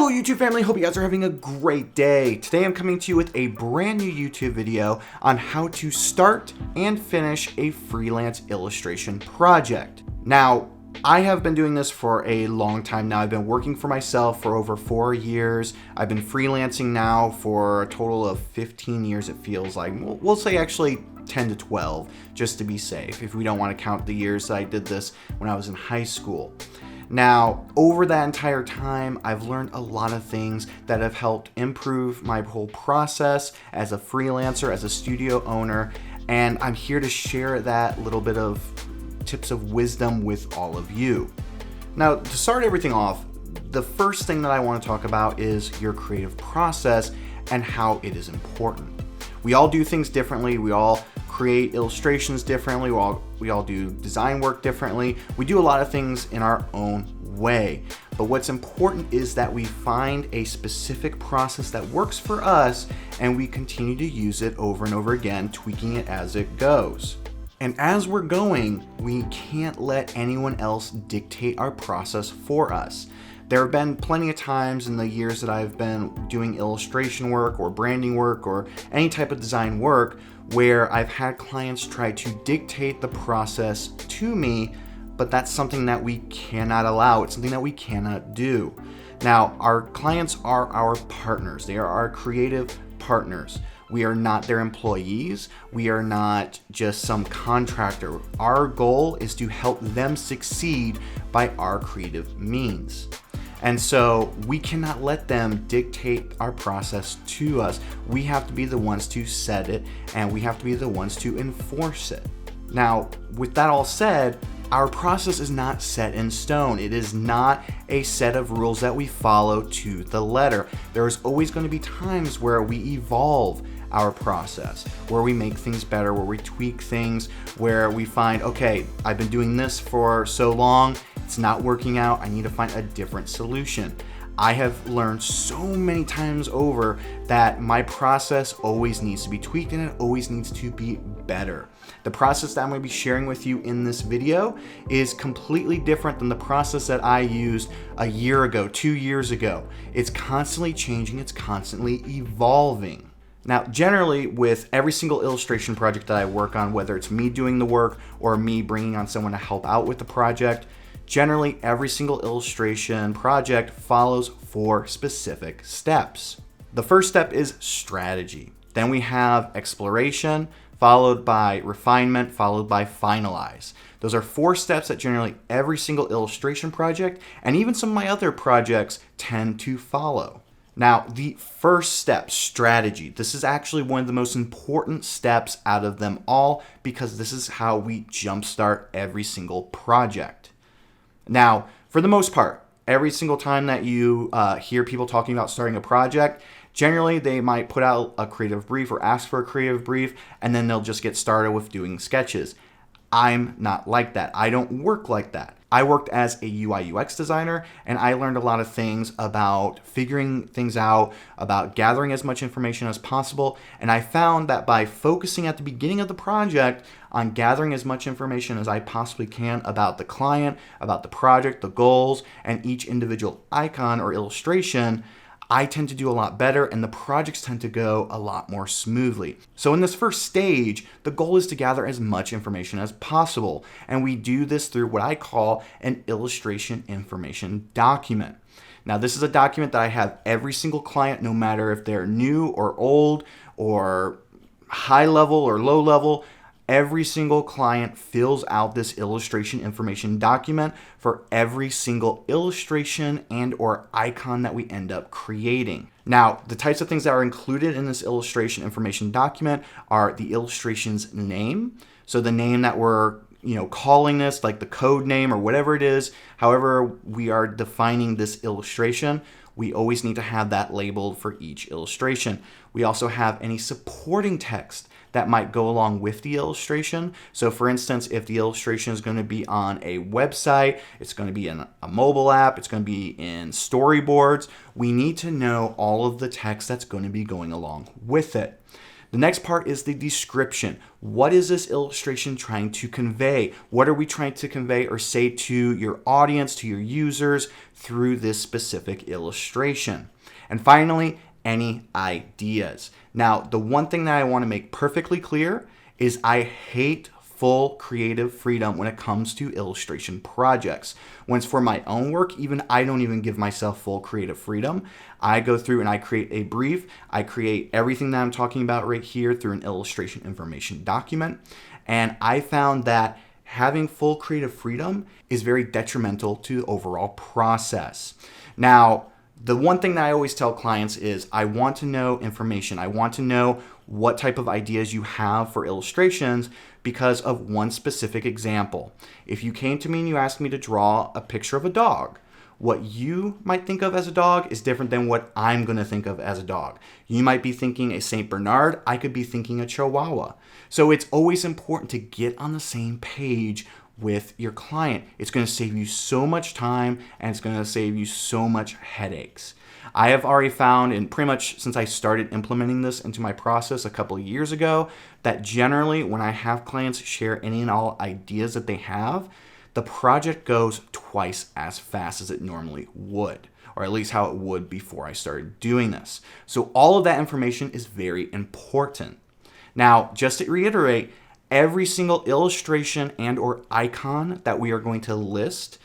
Hello YouTube family, hope you guys are having a great day. Today I'm coming to you with a brand new YouTube video on how to start and finish a freelance illustration project. Now, I have been doing this for a long time now. I've been working for myself for over 4 years. I've been freelancing now for a total of 15 years it feels like. We'll say actually 10 to 12 just to be safe if we don't want to count the years that I did this when I was in high school. Now, over that entire time, I've learned a lot of things that have helped improve my whole process as a freelancer, as a studio owner, and I'm here to share that little bit of tips of wisdom with all of you. Now, to start everything off, the first thing that I want to talk about is your creative process and how it is important. We all do things differently. We all create illustrations differently. We all do design work differently. We do a lot of things in our own way. But what's important is that we find a specific process that works for us and we continue to use it over and over again, tweaking it as it goes. And as we're going, we can't let anyone else dictate our process for us. There have been plenty of times in the years that I've been doing illustration work or branding work or any type of design work where I've had clients try to dictate the process to me, but that's something that we cannot allow. It's something that we cannot do. Now, our clients are our partners. They are our creative partners. We are not their employees. We are not just some contractor. Our goal is to help them succeed by our creative means. And so we cannot let them dictate our process to us. We have to be the ones to set it, and we have to be the ones to enforce it. Now, with that all said, our process is not set in stone. It is not a set of rules that we follow to the letter. There's always going to be times where we evolve our process, where we make things better, where we tweak things, where we find, okay, I've been doing this for so long, it's not working out, I need to find a different solution. I have learned so many times over that my process always needs to be tweaked and it always needs to be better. The process that I'm going to be sharing with you in this video is completely different than the process that I used a year ago, 2 years ago. It's constantly changing, it's constantly evolving. Now, generally with every single illustration project that I work on, whether it's me doing the work or me bringing on someone to help out with the project, generally every single illustration project follows 4 specific steps. The first step is strategy. Then we have exploration, followed by refinement, followed by finalize. Those are 4 steps that generally every single illustration project and even some of my other projects tend to follow. Now, the first step, strategy, this is actually one of the most important steps out of them all because this is how we jumpstart every single project. Now, for the most part, every single time that you hear people talking about starting a project, generally they might put out a creative brief or ask for a creative brief, and then they'll just get started with doing sketches. I'm not like that. I don't work like that. I worked as a UI UX designer, and I learned a lot of things about figuring things out, about gathering as much information as possible. And I found that by focusing at the beginning of the project on gathering as much information as I possibly can about the client, about the project, the goals, and each individual icon or illustration, I tend to do a lot better and the projects tend to go a lot more smoothly. So in this first stage, the goal is to gather as much information as possible. And we do this through what I call an illustration information document. Now, this is a document that I have every single client, no matter if they're new or old or high level or low level. Every single client fills out this illustration information document for every single illustration and or icon that we end up creating. Now, the types of things that are included in this illustration information document are the illustration's name. So the name that we're calling this, like the code name or whatever it is, however we are defining this illustration, we always need to have that labeled for each illustration. We also have any supporting text that might go along with the illustration. So for instance, if the illustration is going to be on a website, it's going to be in a mobile app, it's going to be in storyboards, we need to know all of the text that's going to be going along with it. The next part is the description. What is this illustration trying to convey? What are we trying to convey or say to your audience, to your users through this specific illustration? And finally, any ideas. Now, the one thing that I want to make perfectly clear is I hate full creative freedom when it comes to illustration projects. When it's for my own work, even I don't even give myself full creative freedom. I go through and I create a brief. I create everything that I'm talking about right here through an illustration information document. And I found that having full creative freedom is very detrimental to the overall process. Now, the one thing that I always tell clients is I want to know information. I want to know what type of ideas you have for illustrations because of one specific example. If you came to me and you asked me to draw a picture of a dog, what you might think of as a dog is different than what I'm going to think of as a dog. You might be thinking a St. Bernard. I could be thinking a Chihuahua. So it's always important to get on the same page with your client. It's going to save you so much time and it's going to save you so much headaches. I have already found, and pretty much since I started implementing this into my process a couple of years ago, that generally when I have clients share any and all ideas that they have, the project goes twice as fast as it normally would, or at least how it would before I started doing this. So all of that information is very important. Now, just to reiterate, every single illustration and or icon that we are going to list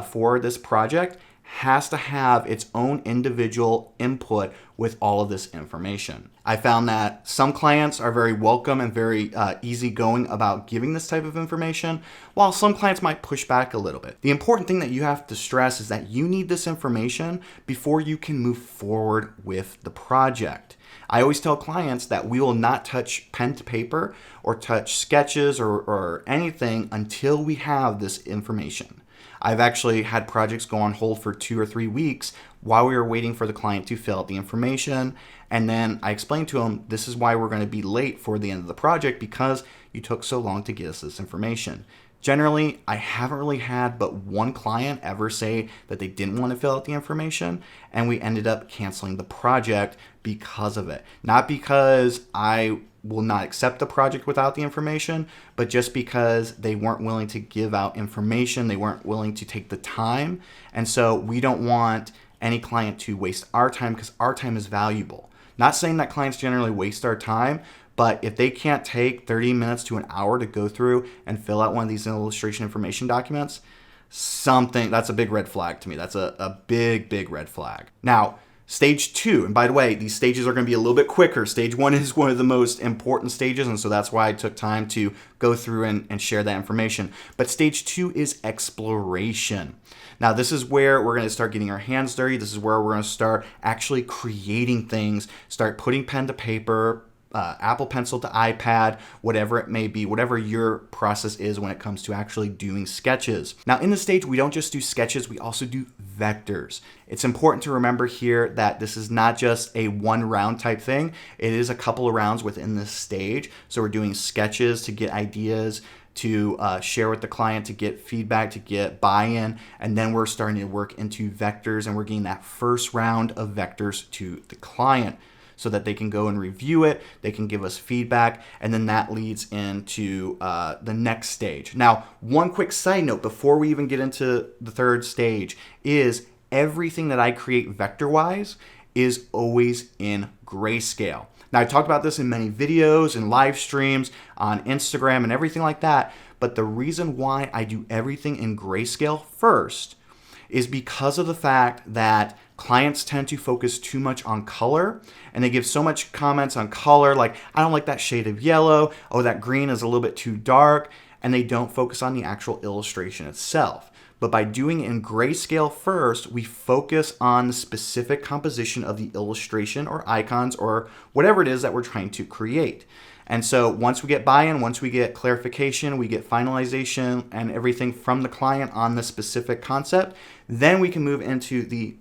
for this project has to have its own individual input with all of this information. I found that some clients are very welcome and very easygoing about giving this type of information, while some clients might push back a little bit. The important thing that you have to stress is that you need this information before you can move forward with the project. I always tell clients that we will not touch pen to paper or touch sketches or anything until we have this information. I've actually had projects go on hold for 2 or 3 weeks while we were waiting for the client to fill out the information. And then I explained to them, this is why we're going to be late for the end of the project because you took so long to get us this information. Generally, I haven't really had but one client ever say that they didn't want to fill out the information, and we ended up canceling the project because of it. Not because I will not accept the project without the information, but just because they weren't willing to give out information, they weren't willing to take the time. And so we don't want any client to waste our time because our time is valuable. Not saying that clients generally waste our time, but if they can't take 30 minutes to an hour to go through and fill out one of these illustration information documents, that's a big red flag to me. That's a big red flag. Now, stage 2, and by the way, these stages are going to be a little bit quicker. Stage 1 is one of the most important stages, and so that's why I took time to go through and share that information. But stage 2 is exploration. Now, this is where we're going to start getting our hands dirty. This is where we're going to start actually creating things, start putting pen to paper, Apple Pencil to iPad, whatever it may be, whatever your process is when it comes to actually doing sketches. Now, in this stage, we don't just do sketches, we also do vectors. It's important to remember here that this is not just a one round type thing. It is a couple of rounds within this stage. So we're doing sketches to get ideas, to share with the client, to get feedback, to get buy-in, and then we're starting to work into vectors, and we're getting that first round of vectors to the client, so that they can go and review it, they can give us feedback, and then that leads into the next stage. Now, one quick side note before we even get into the third stage is everything that I create vector-wise is always in Greyscale. Now, I talked about this in many videos and live streams on Instagram and everything like that, but the reason why I do everything in Greyscale first is because of the fact that clients tend to focus too much on color, and they give so much comments on color, like, I don't like that shade of yellow, oh, that green is a little bit too dark, and they don't focus on the actual illustration itself. But by doing it in Greyscale first, we focus on the specific composition of the illustration or icons or whatever it is that we're trying to create. And so once we get buy-in, once we get clarification, we get finalization and everything from the client on the specific concept, then we can move into the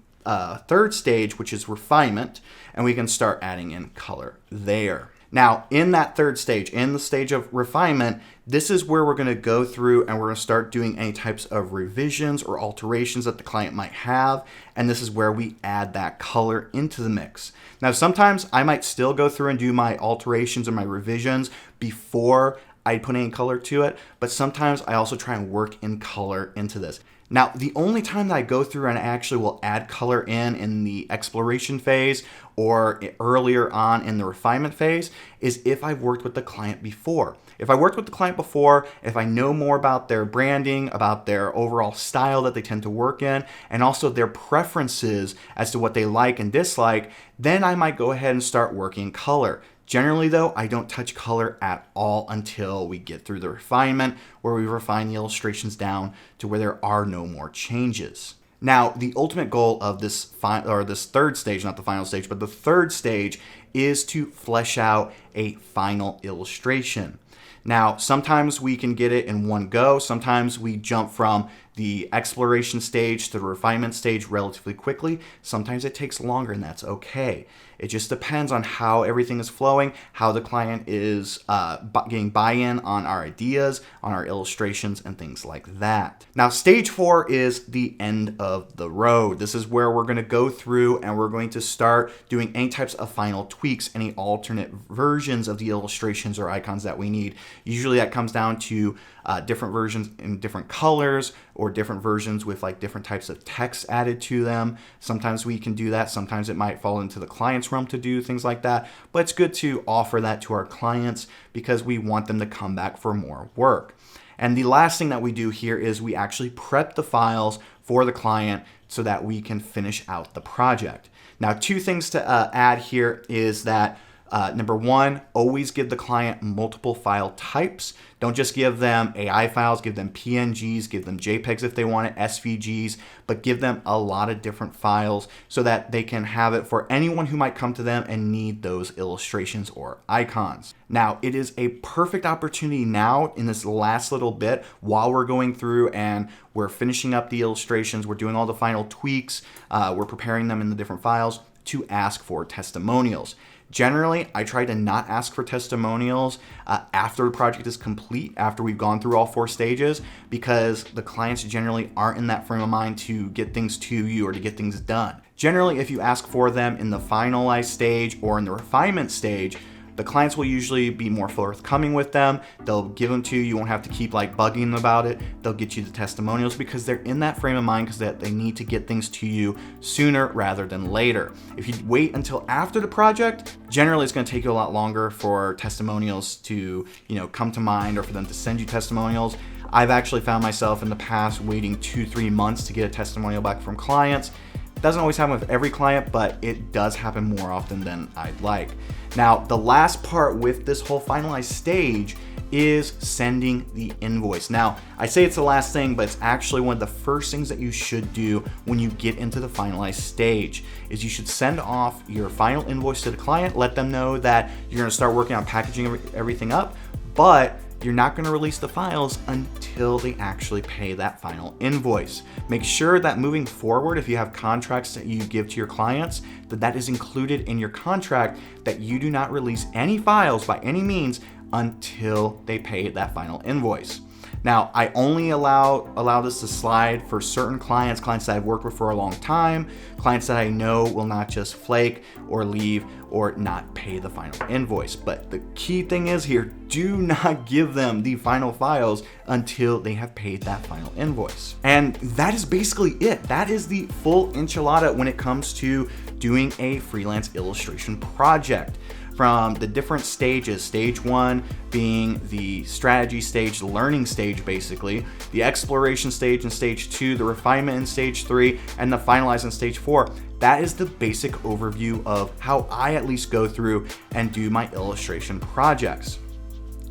third stage, which is refinement, and we can start adding in color there. Now, in that third stage, in the stage of refinement, this is where we're going to go through and we're going to start doing any types of revisions or alterations that the client might have. And this is where we add that color into the mix. Now, sometimes I might still go through and do my alterations and my revisions before I put any color to it, but sometimes I also try and work in color into this. Now, the only time that I go through and I actually will add color in the exploration phase or earlier on in the refinement phase is if I've worked with the client before. If I worked with the client before, if I know more about their branding, about their overall style that they tend to work in, and also their preferences as to what they like and dislike, then I might go ahead and start working color. Generally though, I don't touch color at all until we get through the refinement where we refine the illustrations down to where there are no more changes. Now, the ultimate goal of this third stage, not the final stage, but the third stage is to flesh out a final illustration. Now, sometimes we can get it in one go. Sometimes we jump from the exploration stage to the refinement stage relatively quickly. Sometimes it takes longer, and that's okay. It just depends on how everything is flowing, how the client is getting buy-in on our ideas, on our illustrations, and things like that. Now, stage 4 is the end of the road. This is where we're going to go through and we're going to start doing any types of final tweaks, any alternate versions of the illustrations or icons that we need. Usually that comes down to different versions in different colors or different versions with like different types of text added to them. Sometimes we can do that. Sometimes it might fall into the client's realm to do things like that. But it's good to offer that to our clients because we want them to come back for more work. And the last thing that we do here is we actually prep the files for the client so that we can finish out the project. Now, two things to add here is that number one, always give the client multiple file types. Don't just give them AI files, give them PNGs, give them JPEGs if they want it, SVGs, but give them a lot of different files so that they can have it for anyone who might come to them and need those illustrations or icons. Now, it is a perfect opportunity now in this last little bit while we're going through and we're finishing up the illustrations, we're doing all the final tweaks, we're preparing them in the different files to ask for testimonials. Generally, I try to not ask for testimonials after the project is complete, after we've gone through all 4 stages, because the clients generally aren't in that frame of mind to get things to you or to get things done. Generally, if you ask for them in the finalized stage or in the refinement stage, the clients will usually be more forthcoming with them. They'll give them to you. You won't have to keep like bugging them about it. They'll get you the testimonials because they're in that frame of mind because they need to get things to you sooner rather than later. If you wait until after the project, generally it's going to take you a lot longer for testimonials to, come to mind or for them to send you testimonials. I've actually found myself in the past waiting 2-3 months to get a testimonial back from clients. It doesn't always happen with every client, but it does happen more often than I'd like. Now, the last part with this whole finalized stage is sending the invoice. Now, I say it's the last thing, but it's actually one of the first things that you should do when you get into the finalized stage is you should send off your final invoice to the client, let them know that you're going to start working on packaging everything up, but you're not going to release the files until they actually pay that final invoice. Make sure that moving forward, if you have contracts that you give to your clients, that is included in your contract, that you do not release any files by any means until they pay that final invoice. Now, I only allow this to slide for certain clients that I've worked with for a long time, clients that I know will not just flake or leave or not pay the final invoice. But the key thing is here, do not give them the final files until they have paid that final invoice. And that is basically it. That is the full enchilada when it comes to doing a freelance illustration project. From the different stages, stage 1 being the strategy stage, the learning stage basically, the exploration stage in stage 2, the refinement in stage 3, and the finalize in stage 4. That is the basic overview of how I at least go through and do my illustration projects.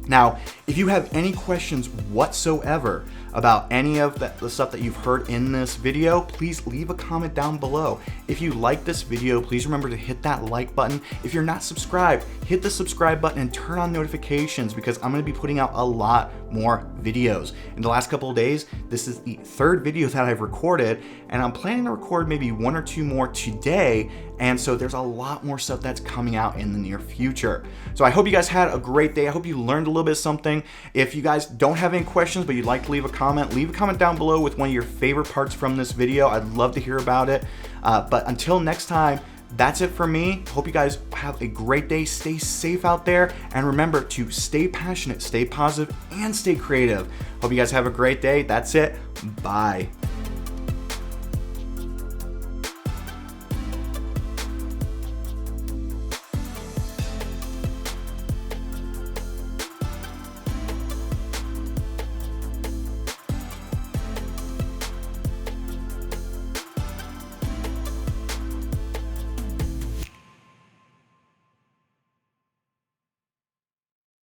Now, if you have any questions whatsoever about any of the stuff that you've heard in this video, please leave a comment down below. If you like this video, please remember to hit that like button. If you're not subscribed, hit the subscribe button and turn on notifications, because I'm gonna be putting out a lot more videos. In the last couple of days, this is the third video that I've recorded, and I'm planning to record maybe 1 or 2 more today. And so there's a lot more stuff that's coming out in the near future. So I hope you guys had a great day. I hope you learned a little bit of something. If you guys don't have any questions, but you'd like to leave a comment down below with one of your favorite parts from this video. I'd love to hear about it. But until next time, that's it for me. Hope you guys have a great day. Stay safe out there. And remember to stay passionate, stay positive, and stay creative. Hope you guys have a great day. That's it. Bye.